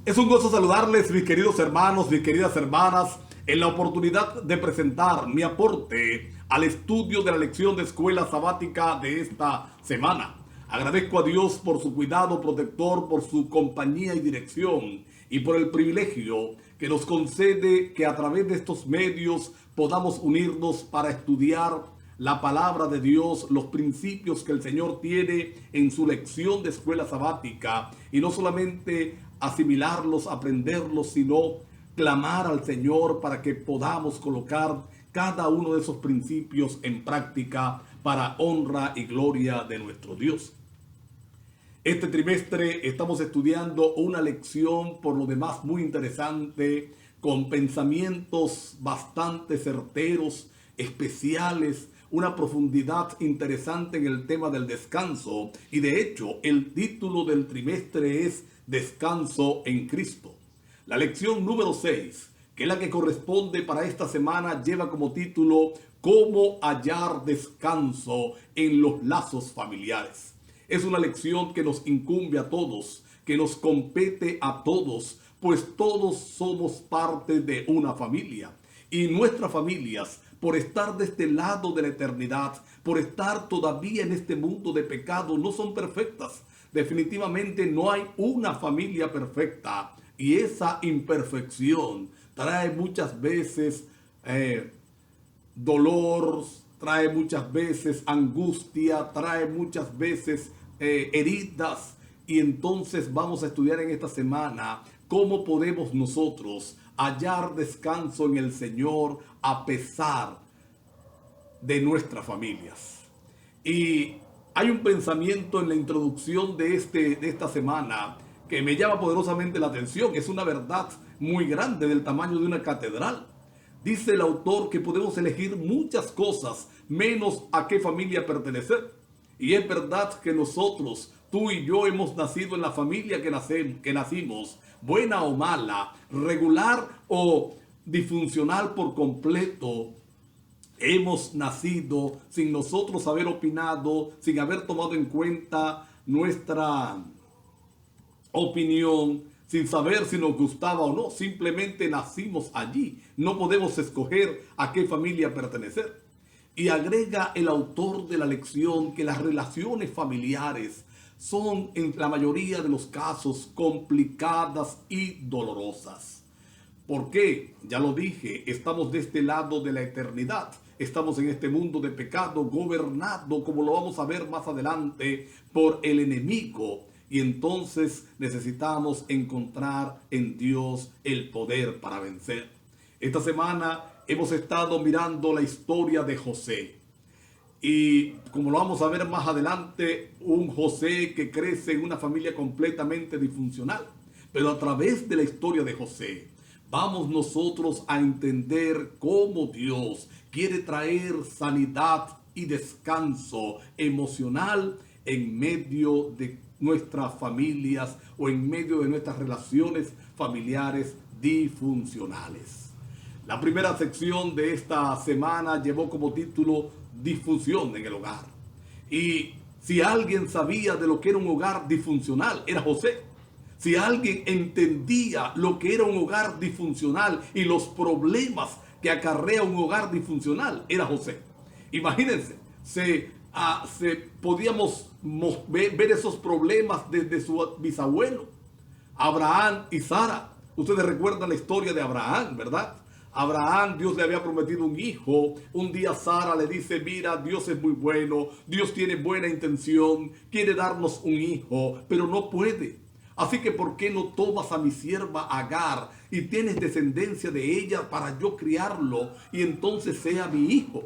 Es un gozo saludarles, mis queridos hermanos, mis queridas hermanas, en la oportunidad de presentar mi aporte al estudio de la lección de escuela sabática de esta semana. Agradezco a Dios por su cuidado protector, por su compañía y dirección y por el privilegio que nos concede que a través de estos medios podamos unirnos para estudiar la palabra de Dios, los principios que el Señor tiene en su lección de escuela sabática, y no solamente asimilarlos, aprenderlos, sino clamar al Señor para que podamos colocar cada uno de esos principios en práctica para honra y gloria de nuestro Dios. Este trimestre estamos estudiando una lección por lo demás muy interesante, con pensamientos bastante certeros, especiales, una profundidad interesante en el tema del descanso, y de hecho el título del trimestre es Descanso en Cristo. La lección número 6, que es la que corresponde para esta semana, lleva como título Cómo hallar descanso en los lazos familiares. Es una lección que nos incumbe a todos, que nos compete a todos, pues todos somos parte de una familia. Y nuestras familias, por estar de este lado de la eternidad, por estar todavía en este mundo de pecado, no son perfectas. Definitivamente no hay una familia perfecta. Y esa imperfección trae muchas veces dolor, trae muchas veces angustia, trae muchas veces heridas. Y entonces vamos a estudiar en esta semana cómo podemos nosotros hallar descanso en el Señor a pesar de nuestras familias. Y hay un pensamiento en la introducción de esta semana que me llama poderosamente la atención. Es una verdad muy grande, del tamaño de una catedral. Dice el autor que podemos elegir muchas cosas menos a qué familia pertenecer. Y es verdad que nosotros, tú y yo, hemos nacido en la familia que nacimos, buena o mala, regular o disfuncional por completo. Hemos nacido sin nosotros haber opinado, sin haber tomado en cuenta nuestra opinión, sin saber si nos gustaba o no. Simplemente nacimos allí. No podemos escoger a qué familia pertenecer. Y agrega el autor de la lección que las relaciones familiares son en la mayoría de los casos complicadas y dolorosas. ¿Por qué? Ya lo dije, estamos de este lado de la eternidad. Estamos en este mundo de pecado gobernado, como lo vamos a ver más adelante, por el enemigo. Y entonces necesitamos encontrar en Dios el poder para vencer. Esta semana hemos estado mirando la historia de José. Y como lo vamos a ver más adelante, un José que crece en una familia completamente disfuncional. Pero a través de la historia de José, vamos nosotros a entender cómo Dios quiere traer sanidad y descanso emocional en medio de nuestras familias o en medio de nuestras relaciones familiares disfuncionales. La primera sección de esta semana llevó como título Disfunción en el hogar. Y si alguien sabía de lo que era un hogar disfuncional, era José. Si alguien entendía lo que era un hogar disfuncional y los problemas que acarrea un hogar disfuncional, era José. Imagínense, podíamos ver esos problemas desde su bisabuelo, Abraham y Sara. Ustedes recuerdan la historia de Abraham, ¿verdad? Abraham, Dios le había prometido un hijo. Un día Sara le dice: mira, Dios es muy bueno, Dios tiene buena intención, quiere darnos un hijo, pero no puede. Así que ¿por qué no tomas a mi sierva Agar y tienes descendencia de ella para yo criarlo y entonces sea mi hijo?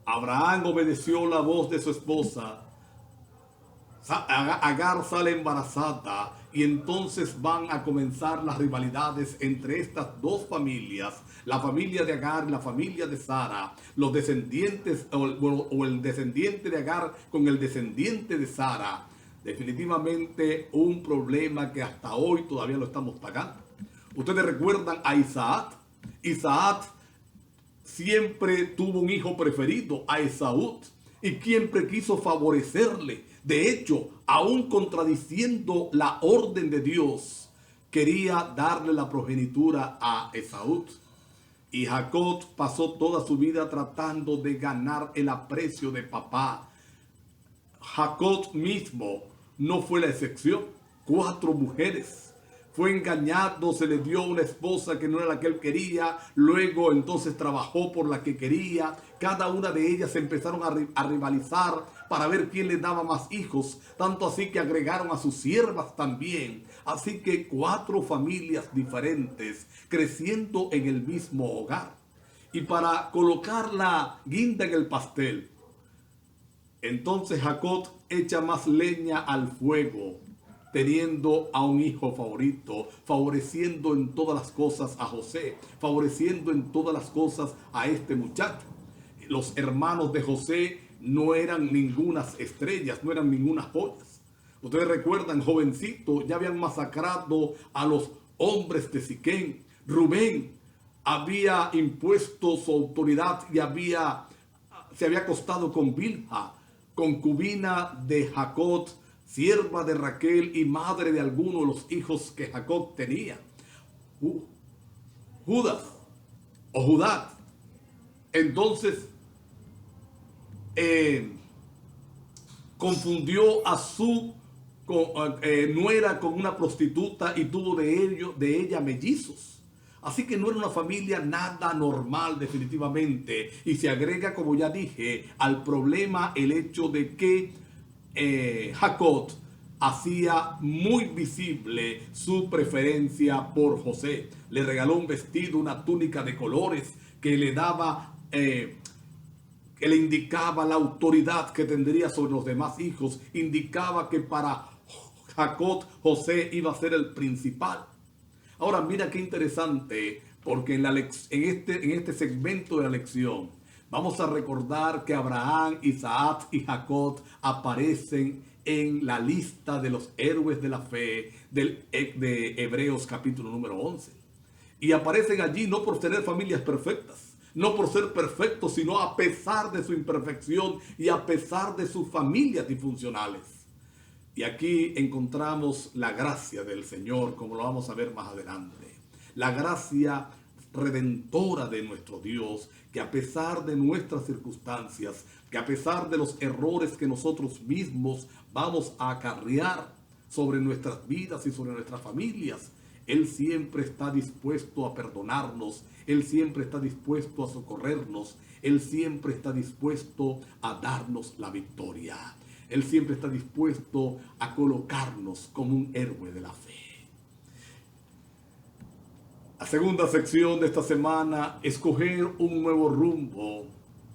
Abraham obedeció la voz de su esposa. Agar sale embarazada y entonces van a comenzar las rivalidades entre estas dos familias, la familia de Agar y la familia de Sara, los descendientes o el descendiente de Agar con el descendiente de Sara. Definitivamente un problema que hasta hoy todavía lo estamos pagando. Ustedes recuerdan a Isaac. Isaac siempre tuvo un hijo preferido, a Esaú, y siempre quiso favorecerle, De hecho, aún contradiciendo la orden de Dios, quería darle la progenitura a Esaú. Y Jacob pasó toda su vida tratando de ganar el aprecio de papá. Jacob mismo no fue la excepción. 4 mujeres. Fue engañado, se le dio una esposa que no era la que él quería. Luego entonces trabajó por la que quería. Cada una de ellas empezaron a rivalizar para ver quién le daba más hijos. Tanto así que agregaron a sus siervas también. Así que 4 familias diferentes creciendo en el mismo hogar. Y para colocar la guinda en el pastel, entonces Jacob echa más leña al fuego, teniendo a un hijo favorito, favoreciendo en todas las cosas a José, favoreciendo en todas las cosas a este muchacho. Los hermanos de José no eran ningunas estrellas, no eran ningunas joyas. Ustedes recuerdan, jovencito, ya habían masacrado a los hombres de Siquén. Rubén había impuesto su autoridad y se había acostado con Bilha, concubina de Jacob, sierva de Raquel y madre de algunos de los hijos que Jacob tenía. Judas o Judá. Entonces confundió a su nuera con una prostituta y tuvo de ella mellizos. Así que no era una familia nada normal definitivamente. Y se agrega, como ya dije, al problema el hecho de que Jacob hacía muy visible su preferencia por José. Le regaló un vestido, una túnica de colores que le daba, que le indicaba la autoridad que tendría sobre los demás hijos. Indicaba que para Jacob José iba a ser el principal. Ahora mira qué interesante, porque en este segmento de la lección vamos a recordar que Abraham, Isaac y Jacob aparecen en la lista de los héroes de la fe de Hebreos capítulo número 11. Y aparecen allí no por tener familias perfectas, no por ser perfectos, sino a pesar de su imperfección y a pesar de sus familias disfuncionales. Y aquí encontramos la gracia del Señor, como lo vamos a ver más adelante. La gracia redentora de nuestro Dios, que a pesar de nuestras circunstancias, que a pesar de los errores que nosotros mismos vamos a acarrear sobre nuestras vidas y sobre nuestras familias, Él siempre está dispuesto a perdonarnos, Él siempre está dispuesto a socorrernos, Él siempre está dispuesto a darnos la victoria. Él siempre está dispuesto a colocarnos como un héroe de la fe. La segunda sección de esta semana, escoger un nuevo rumbo.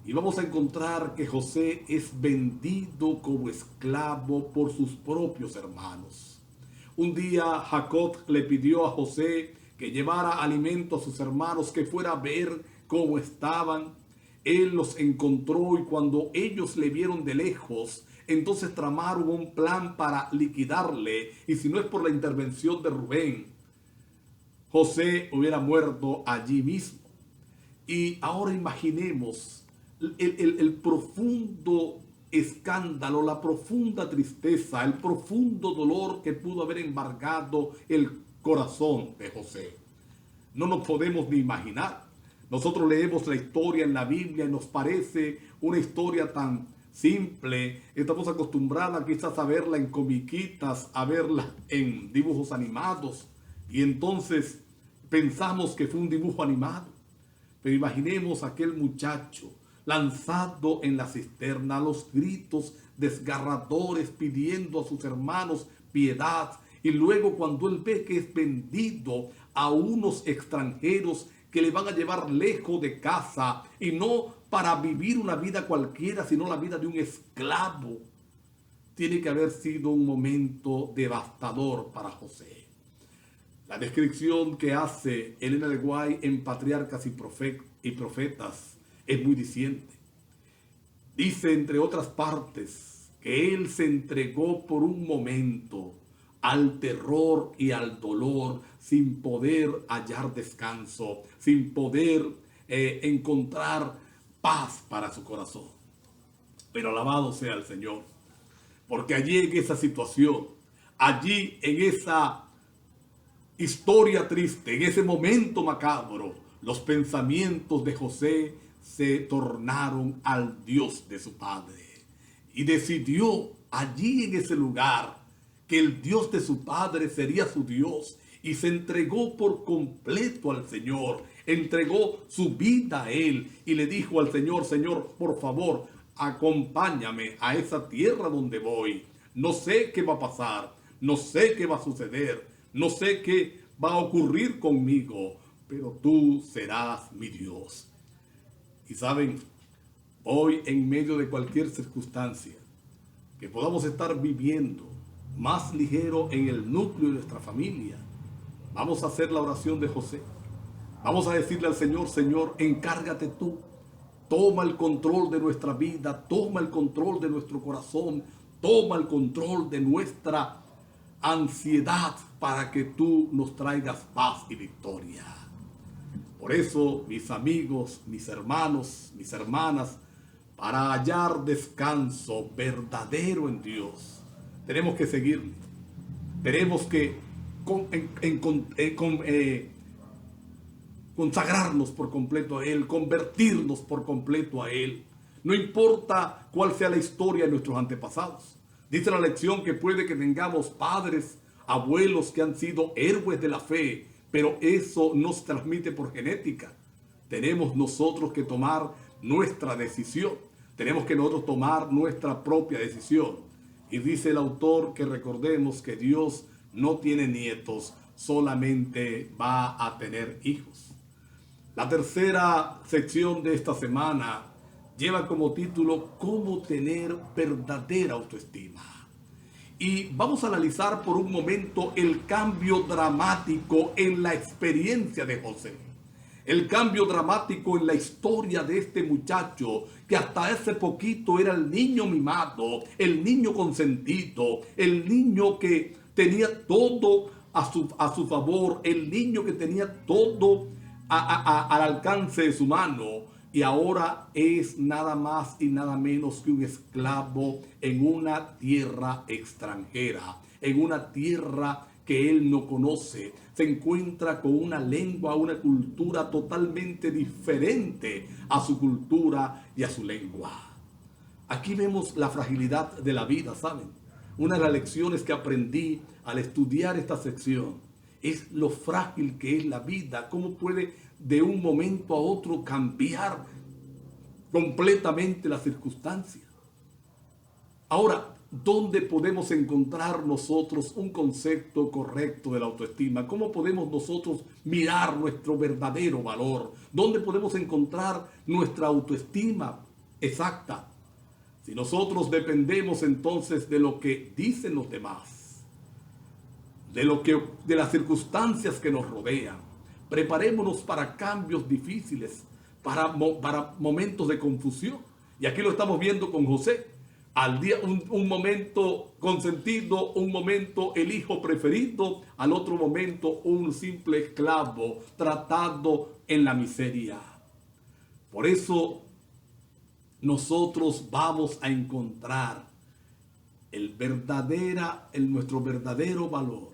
Y vamos a encontrar que José es vendido como esclavo por sus propios hermanos. Un día Jacob le pidió a José que llevara alimento a sus hermanos, que fuera a ver cómo estaban. Él los encontró y cuando ellos le vieron de lejos, entonces tramaron un plan para liquidarle. Y si no es por la intervención de Rubén, José hubiera muerto allí mismo. Y ahora imaginemos el profundo escándalo, la profunda tristeza, el profundo dolor que pudo haber embargado el corazón de José. No nos podemos ni imaginar. Nosotros leemos la historia en la Biblia y nos parece una historia tan simple. Estamos acostumbrados quizás a verla en comiquitas, a verla en dibujos animados, y entonces pensamos que fue un dibujo animado. Pero imaginemos a aquel muchacho lanzado en la cisterna, los gritos desgarradores pidiendo a sus hermanos piedad, y luego cuando él ve que es vendido a unos extranjeros que le van a llevar lejos de casa, y no para vivir una vida cualquiera, sino la vida de un esclavo. Tiene que haber sido un momento devastador para José. La descripción que hace Elena de White en Patriarcas y Profetas es muy diciente. Dice, entre otras partes, que él se entregó por un momento al terror y al dolor sin poder hallar descanso, sin poder encontrar paz para su corazón. Pero alabado sea el Señor, Porque allí en esa situación, allí en esa historia triste, en ese momento macabro, los pensamientos de José se tornaron al Dios de su padre. Y decidió allí en ese lugar que el Dios de su padre sería su Dios. Y se entregó por completo al Señor. Entregó su vida a Él. Y le dijo al Señor: Señor, por favor, acompáñame a esa tierra donde voy. No sé qué va a pasar. No sé qué va a suceder. No sé qué va a ocurrir conmigo. Pero tú serás mi Dios. Y saben, hoy en medio de cualquier circunstancia que podamos estar viviendo, más ligero en el núcleo de nuestra familia, vamos a hacer la oración de José. Vamos a decirle al Señor: Señor, encárgate tú. Toma el control de nuestra vida, toma el control de nuestro corazón, toma el control de nuestra ansiedad para que tú nos traigas paz y victoria. Por eso, mis amigos, mis hermanos, mis hermanas, para hallar descanso verdadero en Dios, tenemos que seguirle. Tenemos que consagrarnos por completo a Él, convertirnos por completo a Él. No importa cuál sea la historia de nuestros antepasados. Dice la lección que puede que tengamos padres, abuelos que han sido héroes de la fe, pero eso no se transmite por genética. Tenemos nosotros que tomar nuestra decisión. Tenemos que nosotros tomar nuestra propia decisión. Y dice el autor que recordemos que Dios no tiene nietos, solamente va a tener hijos. La tercera sección de esta semana lleva como título "Cómo tener verdadera autoestima". Y vamos a analizar por un momento el cambio dramático en la experiencia de José. El cambio dramático en la historia de este muchacho que hasta hace poquito era el niño mimado, el niño consentido, el niño que tenía todo a su favor, el niño que tenía todo al alcance de su mano. Y ahora es nada más y nada menos que un esclavo en una tierra extranjera, en una tierra que él no conoce. Se encuentra con una lengua, una cultura totalmente diferente a su cultura y a su lengua. Aquí vemos la fragilidad de la vida, ¿saben? Una de las lecciones que aprendí al estudiar esta sección es lo frágil que es la vida, cómo puede de un momento a otro cambiar completamente las circunstancias. Ahora, ¿dónde podemos encontrar nosotros un concepto correcto de la autoestima? ¿Cómo podemos nosotros mirar nuestro verdadero valor? ¿Dónde podemos encontrar nuestra autoestima exacta? Si nosotros dependemos entonces de lo que dicen los demás, de las circunstancias que nos rodean, preparémonos para cambios difíciles, para momentos de confusión. Y aquí lo estamos viendo con José. Al día, un momento consentido, un momento el hijo preferido, al otro momento un simple esclavo tratado en la miseria. Por eso nosotros vamos a encontrar nuestro verdadero valor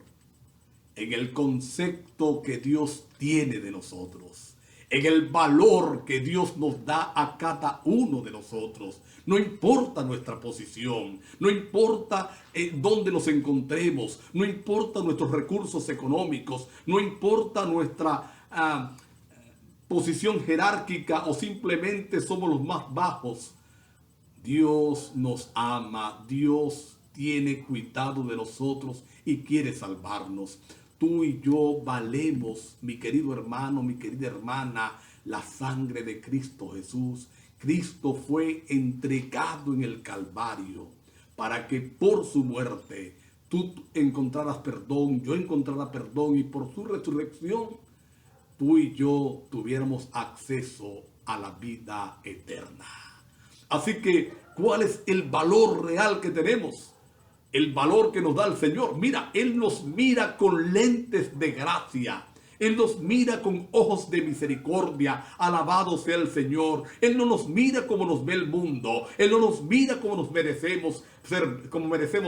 en el concepto que Dios tiene de nosotros, en el valor que Dios nos da a cada uno de nosotros. No importa nuestra posición, no importa dónde nos encontremos, no importa nuestros recursos económicos, no importa nuestra posición jerárquica o simplemente somos los más bajos. Dios nos ama, Dios tiene cuidado de nosotros y quiere salvarnos. Tú y yo valemos, mi querido hermano, mi querida hermana, la sangre de Cristo Jesús. Cristo fue entregado en el Calvario para que por su muerte tú encontraras perdón, yo encontrara perdón, y por su resurrección tú y yo tuviéramos acceso a la vida eterna. Así que, ¿cuál es el valor real que tenemos? El valor que nos da el Señor. Mira, Él nos mira con lentes de gracia. Él nos mira con ojos de misericordia. Alabado sea el Señor. Él no nos mira como nos ve el mundo. Él no nos mira como merecemos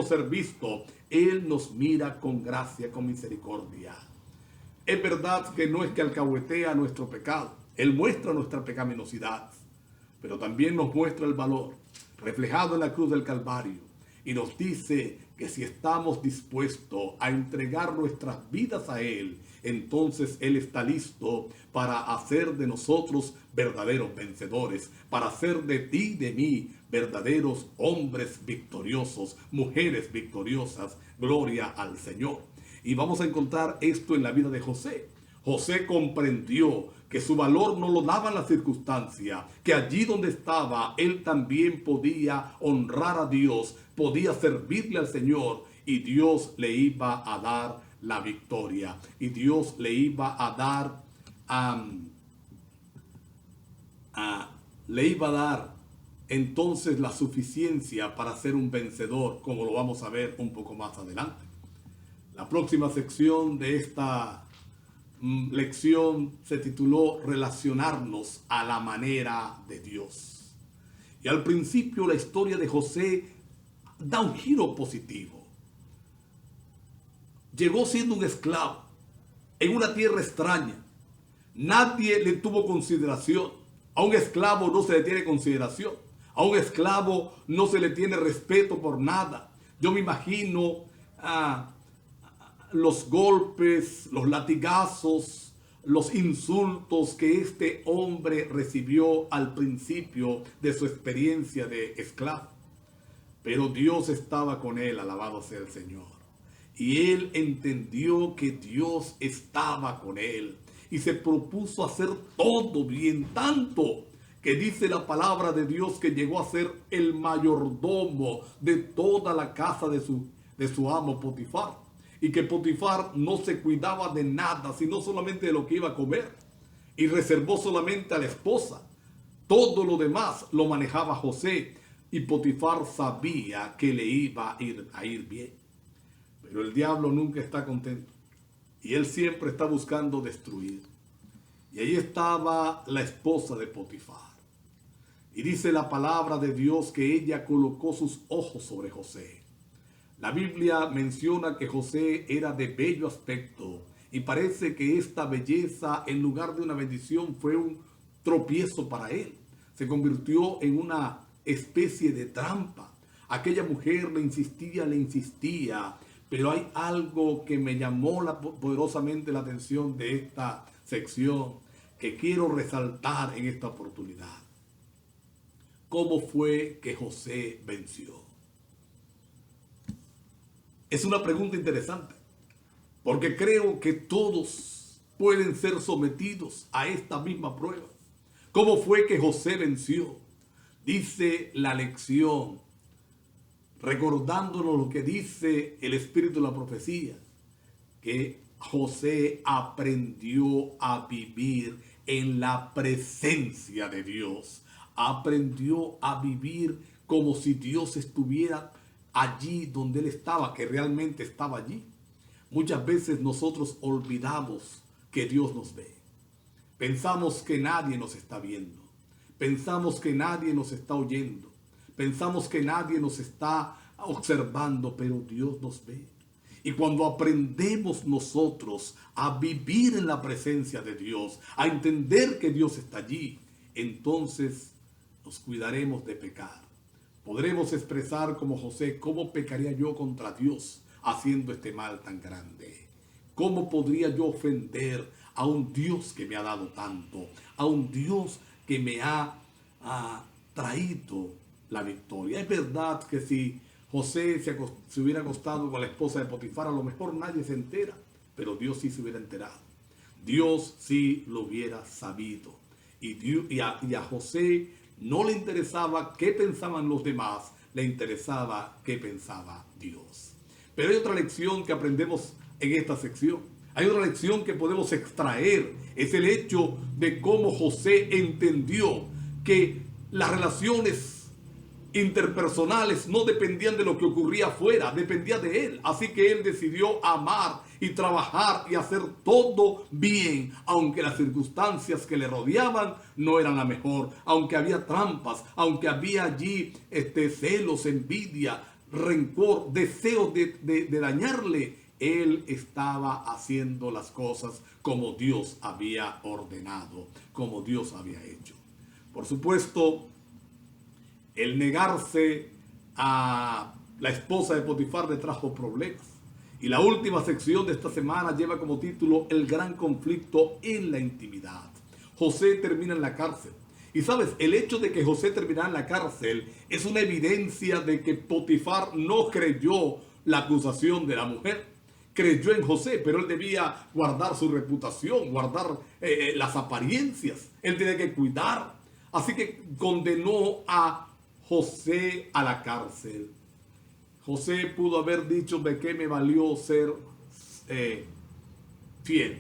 ser vistos. Él nos mira con gracia, con misericordia. Es verdad que no es que alcahuetea nuestro pecado. Él muestra nuestra pecaminosidad, pero también nos muestra el valor reflejado en la cruz del Calvario. Y nos dice que si estamos dispuestos a entregar nuestras vidas a Él, entonces Él está listo para hacer de nosotros verdaderos vencedores, para hacer de ti y de mí verdaderos hombres victoriosos, mujeres victoriosas. Gloria al Señor. Y vamos a encontrar esto en la vida de José. José comprendió que su valor no lo daban las circunstancias, que allí donde estaba, él también podía honrar a Dios, podía servirle al Señor, y Dios le iba a dar la victoria, y Dios le iba a dar, entonces la suficiencia para ser un vencedor, como lo vamos a ver un poco más adelante. La próxima sección de esta lección se tituló Relacionarnos a la manera de Dios. Y al principio la historia de José da un giro positivo. Llegó siendo un esclavo en una tierra extraña. Nadie le tuvo consideración. A un esclavo no se le tiene consideración. A un esclavo no se le tiene respeto por nada. Yo me imagino los golpes, los latigazos, los insultos que este hombre recibió al principio de su experiencia de esclavo. Pero Dios estaba con él, alabado sea el Señor. Y él entendió que Dios estaba con él y se propuso hacer todo bien, tanto que dice la palabra de Dios que llegó a ser el mayordomo de toda la casa de su amo Potifar. Y que Potifar no se cuidaba de nada, sino solamente de lo que iba a comer. Y reservó solamente a la esposa. Todo lo demás lo manejaba José. Y Potifar sabía que le iba a ir bien. Pero el diablo nunca está contento. Y él siempre está buscando destruir. Y ahí estaba la esposa de Potifar. Y dice la palabra de Dios que ella colocó sus ojos sobre José. La Biblia menciona que José era de bello aspecto y parece que esta belleza, en lugar de una bendición, fue un tropiezo para él. Se convirtió en una especie de trampa. Aquella mujer le insistía, pero hay algo que me llamó poderosamente la atención de esta sección que quiero resaltar en esta oportunidad. ¿Cómo fue que José venció? Es una pregunta interesante, porque creo que todos pueden ser sometidos a esta misma prueba. ¿Cómo fue que José venció? Dice la lección, recordándonos lo que dice el espíritu de la profecía, que José aprendió a vivir en la presencia de Dios. Aprendió a vivir como si Dios estuviera allí donde él estaba, que realmente estaba allí. Muchas veces nosotros olvidamos que Dios nos ve. Pensamos que nadie nos está viendo. Pensamos que nadie nos está oyendo. Pensamos que nadie nos está observando, pero Dios nos ve. Y cuando aprendemos nosotros a vivir en la presencia de Dios, a entender que Dios está allí, entonces nos cuidaremos de pecar. Podremos expresar como José, ¿cómo pecaría yo contra Dios haciendo este mal tan grande? ¿Cómo podría yo ofender a un Dios que me ha dado tanto? A un Dios que me ha traído la victoria. Es verdad que si José se hubiera acostado con la esposa de Potifar, a lo mejor nadie se entera, pero Dios sí se hubiera enterado. Dios sí lo hubiera sabido. Y a José no le interesaba qué pensaban los demás, le interesaba qué pensaba Dios. Pero hay otra lección que aprendemos en esta sección. Hay otra lección que podemos extraer. Es el hecho de cómo José entendió que las relaciones interpersonales no dependían de lo que ocurría afuera, dependía de él. Así que él decidió amar y trabajar y hacer todo bien, aunque las circunstancias que le rodeaban no eran la mejor, aunque había trampas, aunque había allí celos, envidia, rencor, deseos de dañarle. Él estaba haciendo las cosas como Dios había ordenado, como Dios había hecho. Por supuesto, el negarse a la esposa de Potifar le trajo problemas. Y la última sección de esta semana lleva como título El gran conflicto en la intimidad. José termina en la cárcel. Y sabes, el hecho de que José terminara en la cárcel es una evidencia de que Potifar no creyó la acusación de la mujer. Creyó en José, pero él debía guardar su reputación, guardar las apariencias. Él tenía que cuidar. Así que condenó a José a la cárcel. José pudo haber dicho: ¿de qué me valió ser fiel?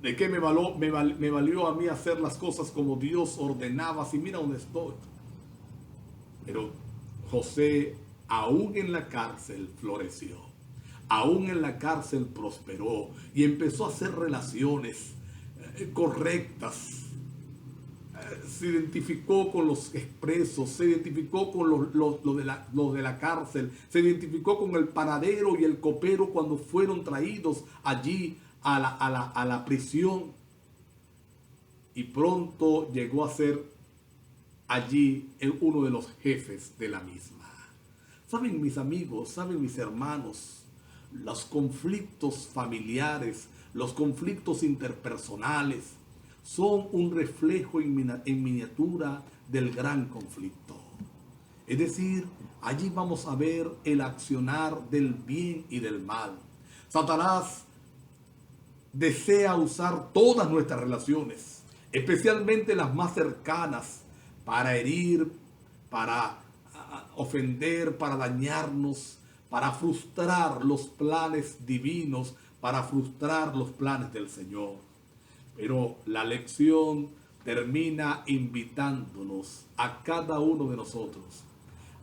¿De qué me valió a mí hacer las cosas como Dios ordenaba? Si mira dónde estoy. Pero José, aún en la cárcel, floreció. Aún en la cárcel prosperó y empezó a hacer relaciones correctas. Se identificó con los expresos, se identificó con los de la cárcel, se identificó con el panadero y el copero cuando fueron traídos allí a la prisión. Y pronto llegó a ser allí uno de los jefes de la misma. Saben, mis amigos, saben, mis hermanos, los conflictos familiares, los conflictos interpersonales son un reflejo en miniatura del gran conflicto. Es decir, allí vamos a ver el accionar del bien y del mal. Satanás desea usar todas nuestras relaciones, especialmente las más cercanas, para herir, para ofender, para dañarnos, para frustrar los planes divinos, para frustrar los planes del Señor. Pero la lección termina invitándonos a cada uno de nosotros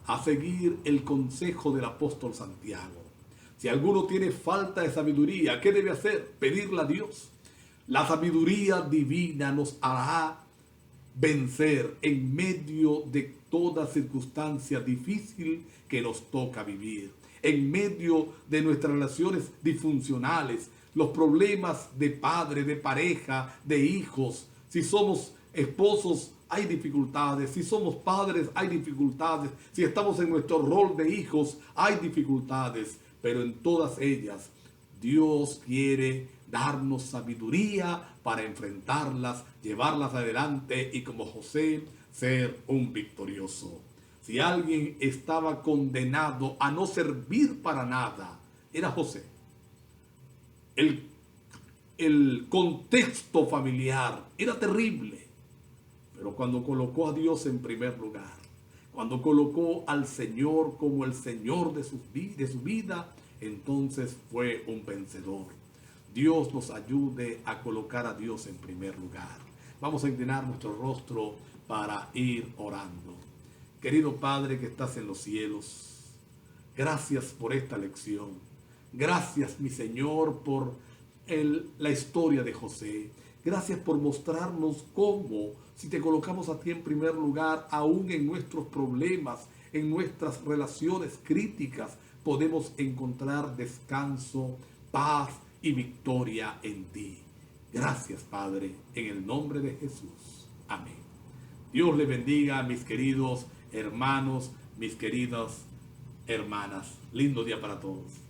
a seguir el consejo del apóstol Santiago. Si alguno tiene falta de sabiduría, ¿qué debe hacer? Pedirla a Dios. La sabiduría divina nos hará vencer en medio de toda circunstancia difícil que nos toca vivir, en medio de nuestras relaciones disfuncionales, los problemas de padre, de pareja, de hijos. Si somos esposos, hay dificultades. Si somos padres, hay dificultades. Si estamos en nuestro rol de hijos, hay dificultades. Pero en todas ellas, Dios quiere darnos sabiduría para enfrentarlas, llevarlas adelante y, como José, ser un victorioso. Si alguien estaba condenado a no servir para nada, era José. El contexto familiar era terrible, pero cuando colocó a Dios en primer lugar, cuando colocó al Señor como el Señor de su vida, entonces fue un vencedor. Dios nos ayude a colocar a Dios en primer lugar. Vamos a inclinar nuestro rostro para ir orando. Querido Padre que estás en los cielos, gracias por esta lección. Gracias, mi Señor, por la historia de José. Gracias por mostrarnos cómo, si te colocamos a ti en primer lugar, aún en nuestros problemas, en nuestras relaciones críticas, podemos encontrar descanso, paz y victoria en ti. Gracias, Padre, en el nombre de Jesús. Amén. Dios le bendiga a mis queridos hermanos, mis queridas hermanas. Lindo día para todos.